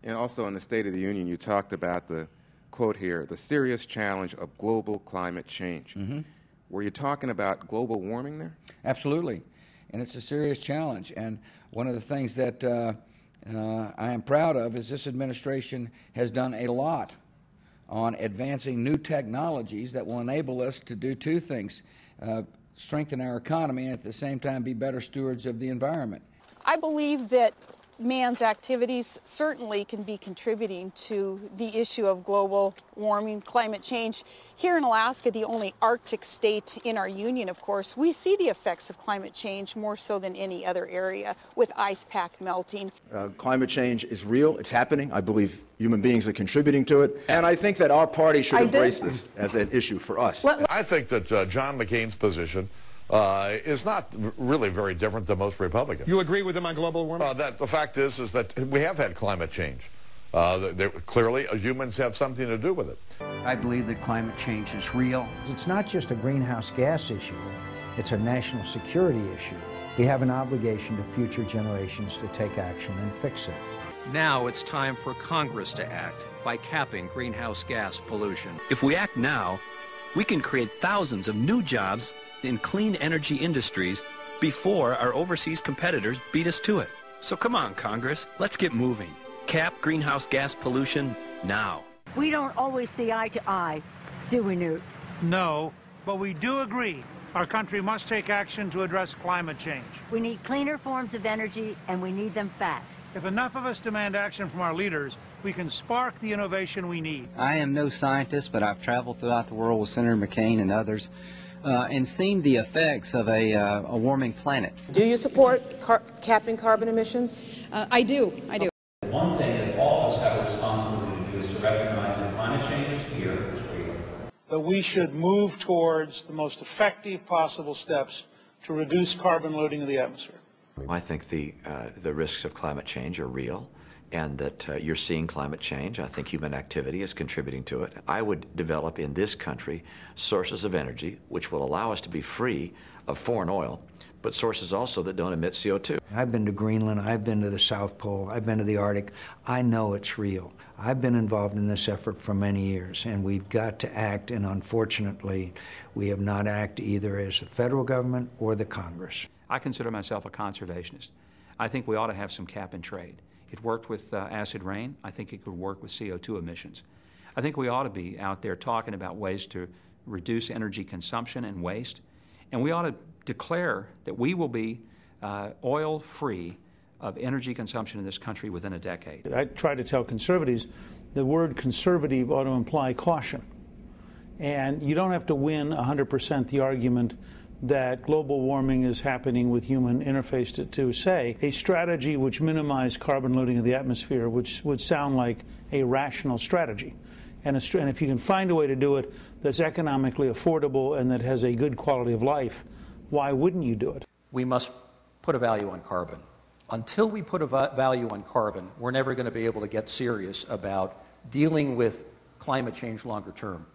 And also in the State of the Union, you talked about the quote here, the serious challenge of global climate change. Mm-hmm. Were you talking about global warming there? Absolutely. And it's a serious challenge. And one of the things that I am proud of is this administration has done a lot on advancing new technologies that will enable us to do two things, strengthen our economy and at the same time be better stewards of the environment. I believe that man's activities certainly can be contributing to the issue of global warming, climate change. Here in Alaska, the only Arctic state in our union, of course, we see the effects of climate change more so than any other area with ice pack melting. Climate change is real. It's happening. I believe human beings are contributing to it. And I think that our party should embrace this as an issue for us. I think that John McCain's position is not really very different than most Republicans. You agree with him on global warming? The fact is that we have had climate change. Clearly, humans have something to do with it. I believe that climate change is real. It's not just a greenhouse gas issue, it's a national security issue. We have an obligation to future generations to take action and fix it. Now it's time for Congress to act by capping greenhouse gas pollution. If we act now, we can create thousands of new jobs in clean energy industries before our overseas competitors beat us to it. So come on, Congress, let's get moving. Cap greenhouse gas pollution now. We don't always see eye to eye, do we, Newt? No, but we do agree our country must take action to address climate change. We need cleaner forms of energy, and we need them fast. If enough of us demand action from our leaders, we can spark the innovation we need. I am no scientist, but I've traveled throughout the world with Senator McCain and others and seen the effects of a warming planet. Do you support capping carbon emissions? I do. One thing that all of us have a responsibility to do is to recognize that climate change is here, it's real. That we should move towards the most effective possible steps to reduce carbon loading of the atmosphere. I think the risks of climate change are real, and that you're seeing climate change. I think human activity is contributing to it. I would develop in this country sources of energy which will allow us to be free of foreign oil, but sources also that don't emit CO2. I've been to Greenland, I've been to the South Pole, I've been to the Arctic. I know it's real. I've been involved in this effort for many years, and we've got to act, and unfortunately, we have not acted either as the federal government or the Congress. I consider myself a conservationist. I think we ought to have some cap and trade. It worked with acid rain. I think it could work with CO2 emissions. I think we ought to be out there talking about ways to reduce energy consumption and waste. And we ought to declare that we will be oil-free of energy consumption in this country within a decade. I try to tell conservatives the word conservative ought to imply caution. And you don't have to win 100% the argument that global warming is happening with human interface to say a strategy which minimized carbon loading of the atmosphere, which would sound like a rational strategy. And if you can find a way to do it that's economically affordable and that has a good quality of life, why wouldn't you do it? We must put a value on carbon. Until we put a value on carbon, we're never going to be able to get serious about dealing with climate change longer term.